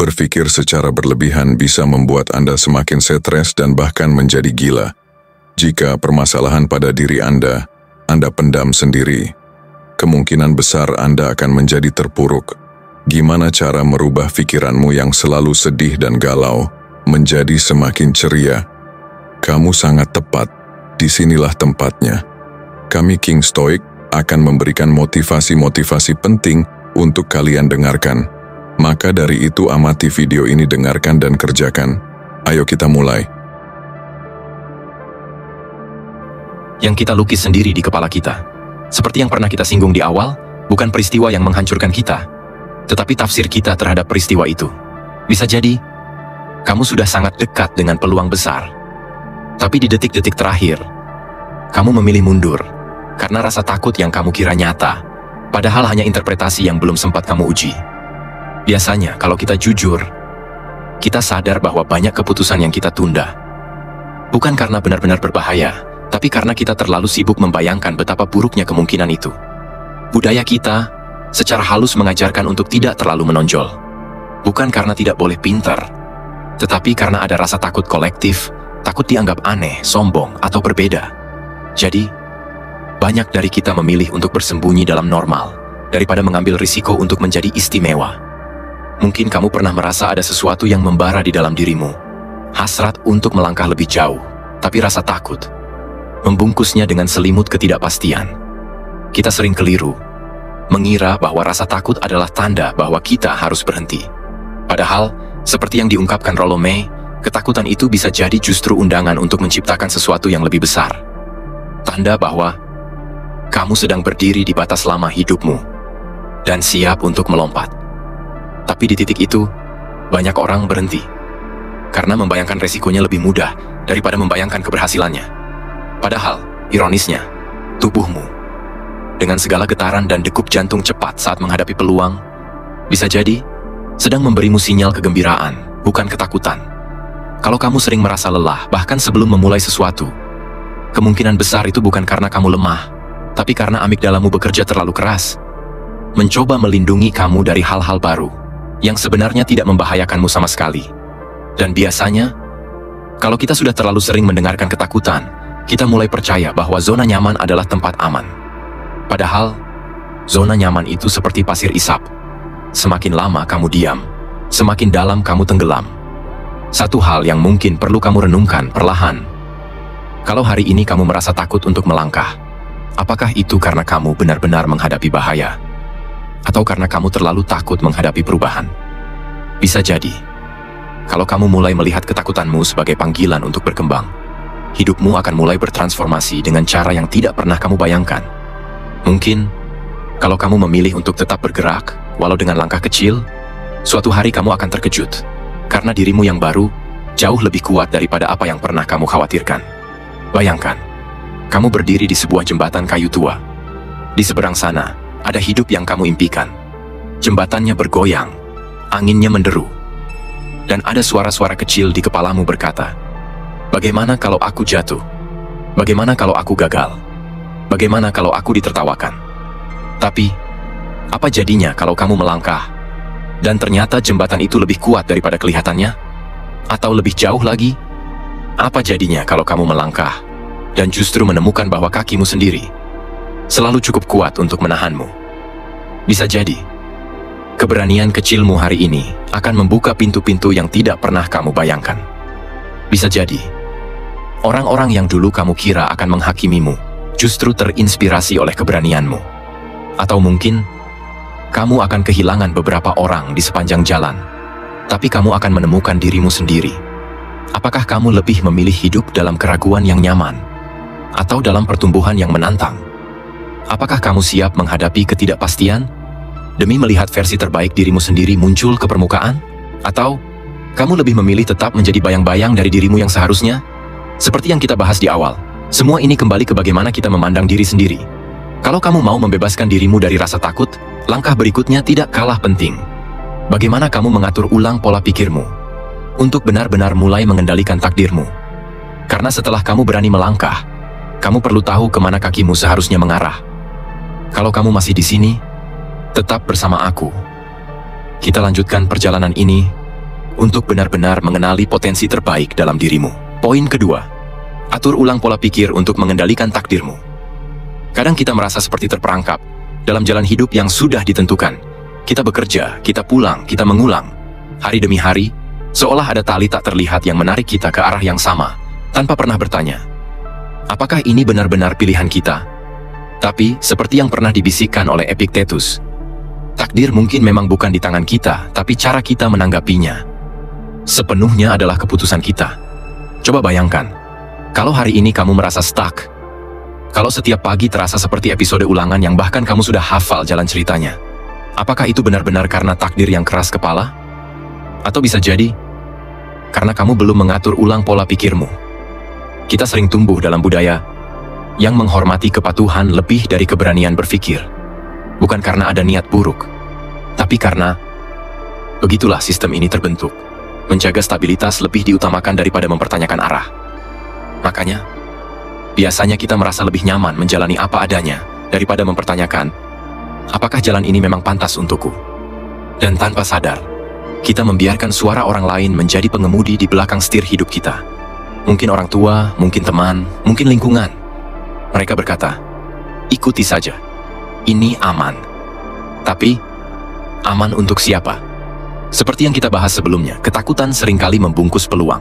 Berpikir secara berlebihan bisa membuat Anda semakin stres dan bahkan menjadi gila. Jika permasalahan pada diri Anda pendam sendiri, kemungkinan besar Anda akan menjadi terpuruk. Gimana cara merubah pikiranmu yang selalu sedih dan galau menjadi semakin ceria? Kamu sangat tepat, disinilah tempatnya. Kami King Stoic akan memberikan motivasi-motivasi penting untuk kalian dengarkan. Maka dari itu amati video ini, dengarkan dan kerjakan. Ayo kita mulai. Yang kita lukis sendiri di kepala kita. Seperti yang pernah kita singgung di awal, bukan peristiwa yang menghancurkan kita, tetapi tafsir kita terhadap peristiwa itu. Bisa jadi, kamu sudah sangat dekat dengan peluang besar. Tapi di detik-detik terakhir, kamu memilih mundur, karena rasa takut yang kamu kira nyata, padahal hanya interpretasi yang belum sempat kamu uji. Biasanya, kalau kita jujur, kita sadar bahwa banyak keputusan yang kita tunda. Bukan karena benar-benar berbahaya, tapi karena kita terlalu sibuk membayangkan betapa buruknya kemungkinan itu. Budaya kita secara halus mengajarkan untuk tidak terlalu menonjol. Bukan karena tidak boleh pintar, tetapi karena ada rasa takut kolektif, takut dianggap aneh, sombong, atau berbeda. Jadi, banyak dari kita memilih untuk bersembunyi dalam normal, daripada mengambil risiko untuk menjadi istimewa. Mungkin kamu pernah merasa ada sesuatu yang membara di dalam dirimu. Hasrat untuk melangkah lebih jauh, tapi rasa takut membungkusnya dengan selimut ketidakpastian. Kita sering keliru, mengira bahwa rasa takut adalah tanda bahwa kita harus berhenti. Padahal, seperti yang diungkapkan Rollo May, ketakutan itu bisa jadi justru undangan untuk menciptakan sesuatu yang lebih besar. Tanda bahwa kamu sedang berdiri di batas lama hidupmu dan siap untuk melompat. Tapi di titik itu, banyak orang berhenti karena membayangkan resikonya lebih mudah daripada membayangkan keberhasilannya. Padahal, ironisnya, tubuhmu, dengan segala getaran dan degup jantung cepat saat menghadapi peluang, bisa jadi sedang memberimu sinyal kegembiraan, bukan ketakutan. Kalau kamu sering merasa lelah, bahkan sebelum memulai sesuatu, kemungkinan besar itu bukan karena kamu lemah, tapi karena amigdalamu bekerja terlalu keras, mencoba melindungi kamu dari hal-hal baru yang sebenarnya tidak membahayakanmu sama sekali. Dan biasanya, kalau kita sudah terlalu sering mendengarkan ketakutan, kita mulai percaya bahwa zona nyaman adalah tempat aman. Padahal, zona nyaman itu seperti pasir isap. Semakin lama kamu diam, semakin dalam kamu tenggelam. Satu hal yang mungkin perlu kamu renungkan perlahan. Kalau hari ini kamu merasa takut untuk melangkah, apakah itu karena kamu benar-benar menghadapi bahaya? Atau karena kamu terlalu takut menghadapi perubahan? Bisa jadi, kalau kamu mulai melihat ketakutanmu sebagai panggilan untuk berkembang, hidupmu akan mulai bertransformasi dengan cara yang tidak pernah kamu bayangkan. Mungkin, kalau kamu memilih untuk tetap bergerak, walau dengan langkah kecil, suatu hari kamu akan terkejut, karena dirimu yang baru jauh lebih kuat daripada apa yang pernah kamu khawatirkan. Bayangkan, kamu berdiri di sebuah jembatan kayu tua. Di seberang sana, ada hidup yang kamu impikan. Jembatannya bergoyang, anginnya menderu, dan ada suara-suara kecil di kepalamu berkata, bagaimana kalau aku jatuh? Bagaimana kalau aku gagal? Bagaimana kalau aku ditertawakan? Tapi, apa jadinya kalau kamu melangkah, dan ternyata jembatan itu lebih kuat daripada kelihatannya? Atau lebih jauh lagi? Apa jadinya kalau kamu melangkah, dan justru menemukan bahwa kakimu sendiri selalu cukup kuat untuk menahanmu? Bisa jadi, keberanian kecilmu hari ini akan membuka pintu-pintu yang tidak pernah kamu bayangkan. Bisa jadi, orang-orang yang dulu kamu kira akan menghakimimu justru terinspirasi oleh keberanianmu. Atau mungkin, kamu akan kehilangan beberapa orang di sepanjang jalan, tapi kamu akan menemukan dirimu sendiri. Apakah kamu lebih memilih hidup dalam keraguan yang nyaman, atau dalam pertumbuhan yang menantang? Apakah kamu siap menghadapi ketidakpastian demi melihat versi terbaik dirimu sendiri muncul ke permukaan? Atau kamu lebih memilih tetap menjadi bayang-bayang dari dirimu yang seharusnya? Seperti yang kita bahas di awal, semua ini kembali ke bagaimana kita memandang diri sendiri. Kalau kamu mau membebaskan dirimu dari rasa takut, langkah berikutnya tidak kalah penting. Bagaimana kamu mengatur ulang pola pikirmu untuk benar-benar mulai mengendalikan takdirmu? Karena setelah kamu berani melangkah, kamu perlu tahu kemana kakimu seharusnya mengarah. Kalau kamu masih di sini, tetap bersama aku. Kita lanjutkan perjalanan ini untuk benar-benar mengenali potensi terbaik dalam dirimu. Poin kedua, atur ulang pola pikir untuk mengendalikan takdirmu. Kadang kita merasa seperti terperangkap dalam jalan hidup yang sudah ditentukan. Kita bekerja, kita pulang, kita mengulang. Hari demi hari, seolah ada tali tak terlihat yang menarik kita ke arah yang sama, tanpa pernah bertanya, apakah ini benar-benar pilihan kita? Tapi, seperti yang pernah dibisikkan oleh Epictetus, takdir mungkin memang bukan di tangan kita, tapi cara kita menanggapinya sepenuhnya adalah keputusan kita. Coba bayangkan, kalau hari ini kamu merasa stuck, kalau setiap pagi terasa seperti episode ulangan yang bahkan kamu sudah hafal jalan ceritanya, apakah itu benar-benar karena takdir yang keras kepala? Atau bisa jadi, karena kamu belum mengatur ulang pola pikirmu. Kita sering tumbuh dalam budaya yang menghormati kepatuhan lebih dari keberanian berpikir. Bukan karena ada niat buruk, tapi karena begitulah sistem ini terbentuk. Menjaga stabilitas lebih diutamakan daripada mempertanyakan arah. Makanya, biasanya kita merasa lebih nyaman menjalani apa adanya daripada mempertanyakan, apakah jalan ini memang pantas untukku? Dan tanpa sadar, kita membiarkan suara orang lain menjadi pengemudi di belakang setir hidup kita. Mungkin orang tua, mungkin teman, mungkin lingkungan. Mereka berkata, ikuti saja. Ini aman. Tapi, aman untuk siapa? Seperti yang kita bahas sebelumnya, ketakutan seringkali membungkus peluang.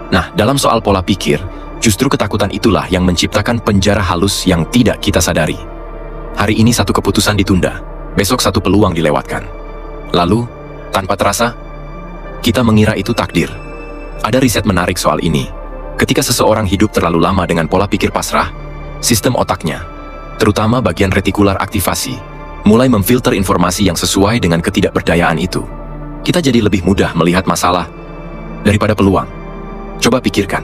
Nah, dalam soal pola pikir, justru ketakutan itulah yang menciptakan penjara halus yang tidak kita sadari. Hari ini satu keputusan ditunda, besok satu peluang dilewatkan. Lalu, tanpa terasa, kita mengira itu takdir. Ada riset menarik soal ini. Ketika seseorang hidup terlalu lama dengan pola pikir pasrah, sistem otaknya, terutama bagian retikular aktivasi, mulai memfilter informasi yang sesuai dengan ketidakberdayaan itu. Kita jadi lebih mudah melihat masalah daripada peluang. Coba pikirkan,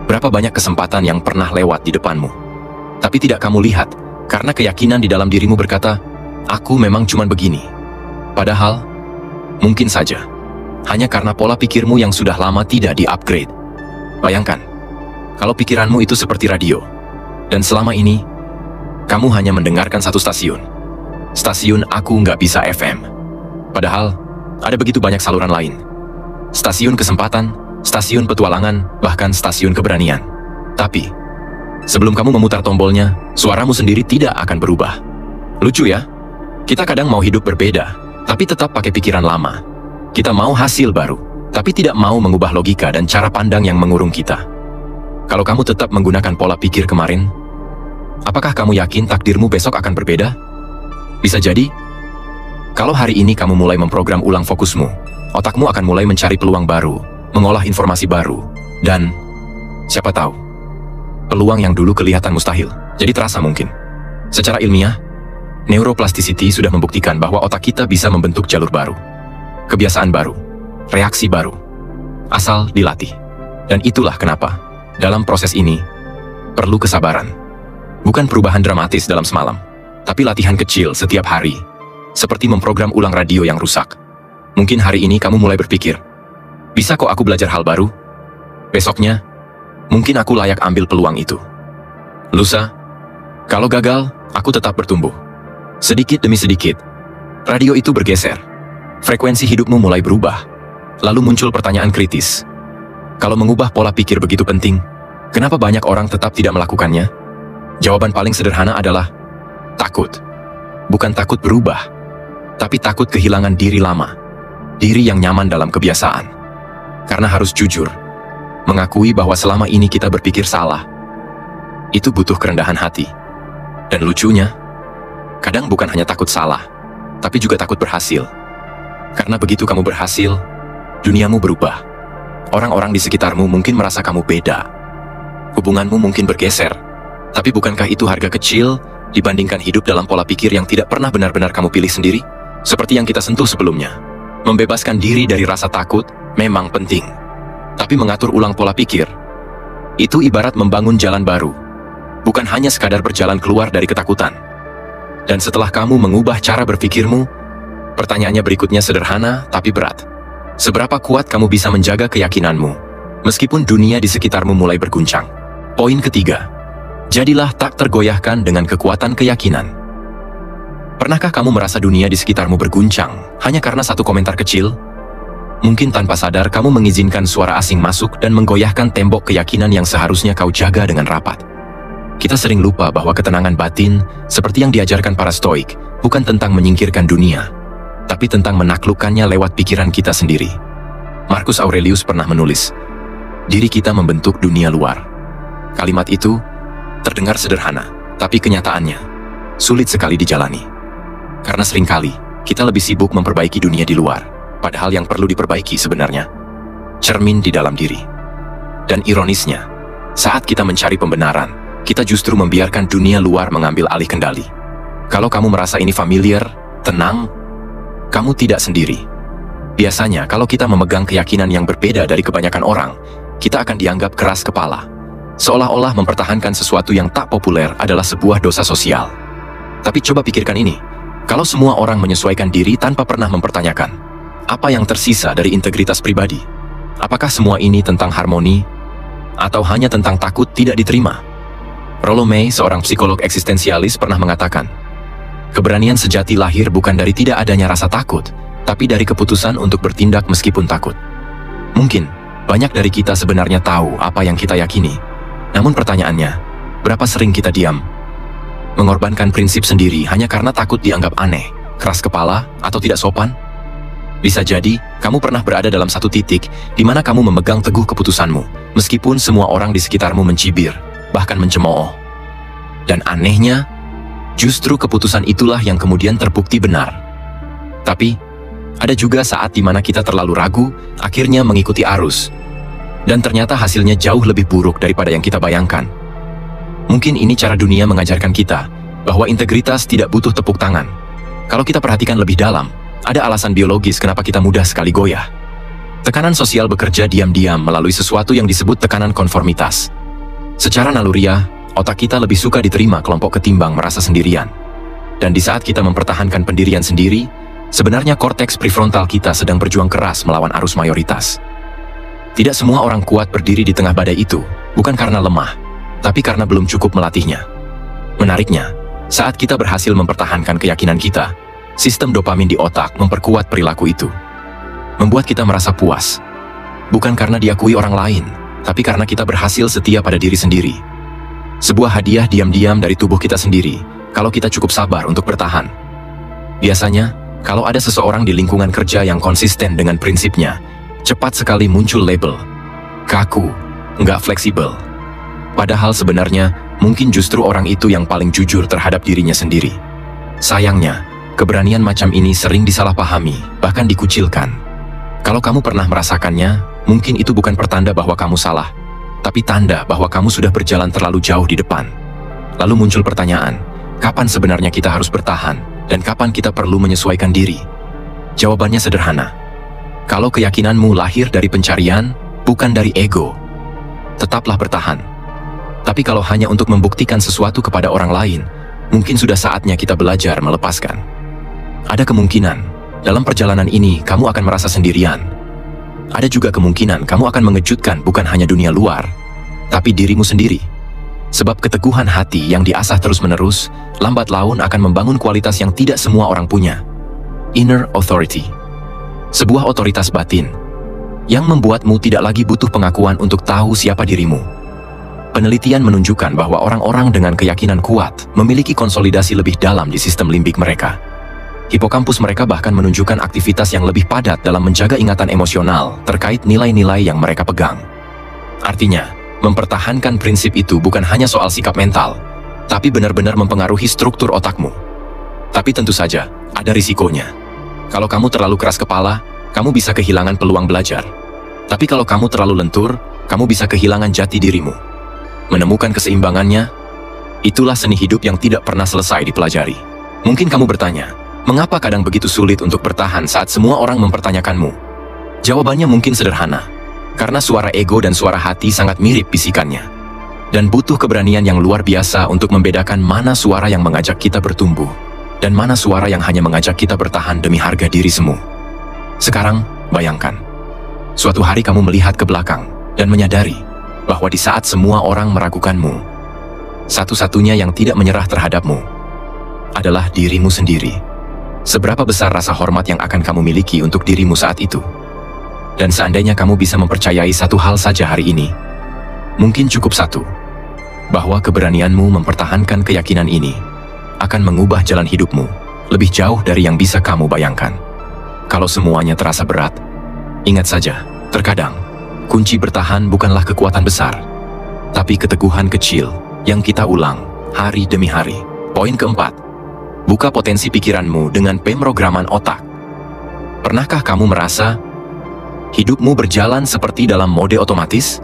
berapa banyak kesempatan yang pernah lewat di depanmu, tapi tidak kamu lihat, karena keyakinan di dalam dirimu berkata, aku memang cuma begini. Padahal, mungkin saja, hanya karena pola pikirmu yang sudah lama tidak di-upgrade. Bayangkan, kalau pikiranmu itu seperti radio, dan selama ini, kamu hanya mendengarkan satu stasiun. Stasiun Aku Nggak Bisa FM. Padahal, ada begitu banyak saluran lain. Stasiun kesempatan, stasiun petualangan, bahkan stasiun keberanian. Tapi, sebelum kamu memutar tombolnya, suaramu sendiri tidak akan berubah. Lucu ya? Kita kadang mau hidup berbeda, tapi tetap pakai pikiran lama. Kita mau hasil baru, tapi tidak mau mengubah logika dan cara pandang yang mengurung kita. Kalau kamu tetap menggunakan pola pikir kemarin, apakah kamu yakin takdirmu besok akan berbeda? Bisa jadi, kalau hari ini kamu mulai memprogram ulang fokusmu, otakmu akan mulai mencari peluang baru, mengolah informasi baru, dan siapa tahu, peluang yang dulu kelihatan mustahil, jadi terasa mungkin. Secara ilmiah, neuroplasticity sudah membuktikan bahwa otak kita bisa membentuk jalur baru, kebiasaan baru, reaksi baru, asal dilatih. Dan itulah kenapa, dalam proses ini, perlu kesabaran. Bukan perubahan dramatis dalam semalam, tapi latihan kecil setiap hari, seperti memprogram ulang radio yang rusak. Mungkin hari ini kamu mulai berpikir, bisa kok aku belajar hal baru? Besoknya, mungkin aku layak ambil peluang itu. Lusa, kalau gagal, aku tetap bertumbuh. Sedikit demi sedikit, radio itu bergeser. Frekuensi hidupmu mulai berubah. Lalu muncul pertanyaan kritis. Kalau mengubah pola pikir begitu penting, kenapa banyak orang tetap tidak melakukannya? Jawaban paling sederhana adalah takut. Bukan takut berubah, tapi takut kehilangan diri lama. Diri yang nyaman dalam kebiasaan. Karena harus jujur, mengakui bahwa selama ini kita berpikir salah. Itu butuh kerendahan hati. Dan lucunya, kadang bukan hanya takut salah, tapi juga takut berhasil. Karena begitu kamu berhasil, duniamu berubah. Orang-orang di sekitarmu mungkin merasa kamu beda. Hubunganmu mungkin bergeser. Tapi bukankah itu harga kecil dibandingkan hidup dalam pola pikir yang tidak pernah benar-benar kamu pilih sendiri? Seperti yang kita sentuh sebelumnya, membebaskan diri dari rasa takut memang penting. Tapi mengatur ulang pola pikir, itu ibarat membangun jalan baru. Bukan hanya sekadar berjalan keluar dari ketakutan. Dan setelah kamu mengubah cara berpikirmu, pertanyaannya berikutnya sederhana tapi berat. Seberapa kuat kamu bisa menjaga keyakinanmu, meskipun dunia di sekitarmu mulai berguncang? Poin ketiga, jadilah tak tergoyahkan dengan kekuatan keyakinan. Pernahkah kamu merasa dunia di sekitarmu berguncang hanya karena satu komentar kecil? Mungkin tanpa sadar kamu mengizinkan suara asing masuk dan menggoyahkan tembok keyakinan yang seharusnya kau jaga dengan rapat. Kita sering lupa bahwa ketenangan batin, seperti yang diajarkan para Stoik, bukan tentang menyingkirkan dunia, tapi tentang menaklukkannya lewat pikiran kita sendiri. Marcus Aurelius pernah menulis, "Diri kita membentuk dunia luar." Kalimat itu terdengar sederhana, tapi kenyataannya sulit sekali dijalani. Karena seringkali kita lebih sibuk memperbaiki dunia di luar, padahal yang perlu diperbaiki sebenarnya cermin di dalam diri. Dan ironisnya, saat kita mencari pembenaran, kita justru membiarkan dunia luar mengambil alih kendali. Kalau kamu merasa ini familiar, tenang, kamu tidak sendiri. Biasanya, kalau kita memegang keyakinan yang berbeda dari kebanyakan orang, kita akan dianggap keras kepala, seolah-olah mempertahankan sesuatu yang tak populer adalah sebuah dosa sosial. Tapi coba pikirkan ini, kalau semua orang menyesuaikan diri tanpa pernah mempertanyakan, apa yang tersisa dari integritas pribadi? Apakah semua ini tentang harmoni? Atau hanya tentang takut tidak diterima? Rollo May, seorang psikolog eksistensialis, pernah mengatakan, keberanian sejati lahir bukan dari tidak adanya rasa takut, tapi dari keputusan untuk bertindak meskipun takut. Mungkin, banyak dari kita sebenarnya tahu apa yang kita yakini. Namun pertanyaannya, berapa sering kita diam? Mengorbankan prinsip sendiri hanya karena takut dianggap aneh, keras kepala, atau tidak sopan? Bisa jadi, kamu pernah berada dalam satu titik di mana kamu memegang teguh keputusanmu, meskipun semua orang di sekitarmu mencibir, bahkan mencemooh. Dan anehnya, justru keputusan itulah yang kemudian terbukti benar. Tapi, ada juga saat di mana kita terlalu ragu, akhirnya mengikuti arus. Dan ternyata hasilnya jauh lebih buruk daripada yang kita bayangkan. Mungkin ini cara dunia mengajarkan kita, bahwa integritas tidak butuh tepuk tangan. Kalau kita perhatikan lebih dalam, ada alasan biologis kenapa kita mudah sekali goyah. Tekanan sosial bekerja diam-diam melalui sesuatu yang disebut tekanan konformitas. Secara naluriah, otak kita lebih suka diterima kelompok ketimbang merasa sendirian. Dan di saat kita mempertahankan pendirian sendiri, sebenarnya korteks prefrontal kita sedang berjuang keras melawan arus mayoritas. Tidak semua orang kuat berdiri di tengah badai itu, bukan karena lemah, tapi karena belum cukup melatihnya. Menariknya, saat kita berhasil mempertahankan keyakinan kita, sistem dopamin di otak memperkuat perilaku itu. Membuat kita merasa puas. Bukan karena diakui orang lain, tapi karena kita berhasil setia pada diri sendiri. Sebuah hadiah diam-diam dari tubuh kita sendiri, kalau kita cukup sabar untuk bertahan. Biasanya, kalau ada seseorang di lingkungan kerja yang konsisten dengan prinsipnya, cepat sekali muncul label kaku, nggak fleksibel. Padahal sebenarnya, mungkin justru orang itu yang paling jujur terhadap dirinya sendiri. Sayangnya, keberanian macam ini sering disalahpahami, bahkan dikucilkan. Kalau kamu pernah merasakannya, mungkin itu bukan pertanda bahwa kamu salah, tapi tanda bahwa kamu sudah berjalan terlalu jauh di depan. Lalu muncul pertanyaan, kapan sebenarnya kita harus bertahan, dan kapan kita perlu menyesuaikan diri? Jawabannya sederhana. Kalau keyakinanmu lahir dari pencarian, bukan dari ego, tetaplah bertahan. Tapi kalau hanya untuk membuktikan sesuatu kepada orang lain, mungkin sudah saatnya kita belajar melepaskan. Ada kemungkinan, dalam perjalanan ini kamu akan merasa sendirian. Ada juga kemungkinan kamu akan mengejutkan bukan hanya dunia luar, tapi dirimu sendiri. Sebab keteguhan hati yang diasah terus-menerus, lambat laun akan membangun kualitas yang tidak semua orang punya. Inner authority. Sebuah otoritas batin, yang membuatmu tidak lagi butuh pengakuan untuk tahu siapa dirimu. Penelitian menunjukkan bahwa orang-orang dengan keyakinan kuat memiliki konsolidasi lebih dalam di sistem limbik mereka. Hipokampus mereka bahkan menunjukkan aktivitas yang lebih padat dalam menjaga ingatan emosional terkait nilai-nilai yang mereka pegang. Artinya, mempertahankan prinsip itu bukan hanya soal sikap mental, tapi benar-benar mempengaruhi struktur otakmu. Tapi tentu saja, ada risikonya. Kalau kamu terlalu keras kepala, kamu bisa kehilangan peluang belajar. Tapi kalau kamu terlalu lentur, kamu bisa kehilangan jati dirimu. Menemukan keseimbangannya, itulah seni hidup yang tidak pernah selesai dipelajari. Mungkin kamu bertanya, mengapa kadang begitu sulit untuk bertahan saat semua orang mempertanyakanmu? Jawabannya mungkin sederhana, karena suara ego dan suara hati sangat mirip bisikannya. Dan butuh keberanian yang luar biasa untuk membedakan mana suara yang mengajak kita bertumbuh, dan mana suara yang hanya mengajak kita bertahan demi harga diri semu. Sekarang, bayangkan. Suatu hari kamu melihat ke belakang, dan menyadari bahwa di saat semua orang meragukanmu, satu-satunya yang tidak menyerah terhadapmu adalah dirimu sendiri. Seberapa besar rasa hormat yang akan kamu miliki untuk dirimu saat itu? Dan seandainya kamu bisa mempercayai satu hal saja hari ini, mungkin cukup satu, bahwa keberanianmu mempertahankan keyakinan ini akan mengubah jalan hidupmu lebih jauh dari yang bisa kamu bayangkan. Kalau semuanya terasa berat, ingat saja, terkadang kunci bertahan bukanlah kekuatan besar, tapi keteguhan kecil yang kita ulang hari demi hari. Poin keempat, buka potensi pikiranmu dengan pemrograman otak. Pernahkah kamu merasa hidupmu berjalan seperti dalam mode otomatis?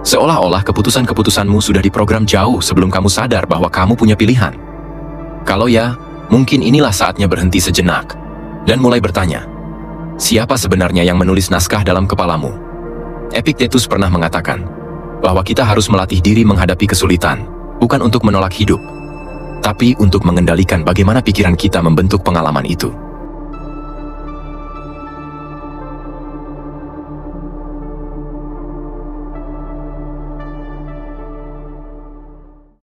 Seolah-olah keputusan-keputusanmu sudah diprogram jauh sebelum kamu sadar bahwa kamu punya pilihan. Kalau ya, mungkin inilah saatnya berhenti sejenak dan mulai bertanya, siapa sebenarnya yang menulis naskah dalam kepalamu? Epictetus pernah mengatakan bahwa kita harus melatih diri menghadapi kesulitan, bukan untuk menolak hidup, tapi untuk mengendalikan bagaimana pikiran kita membentuk pengalaman itu.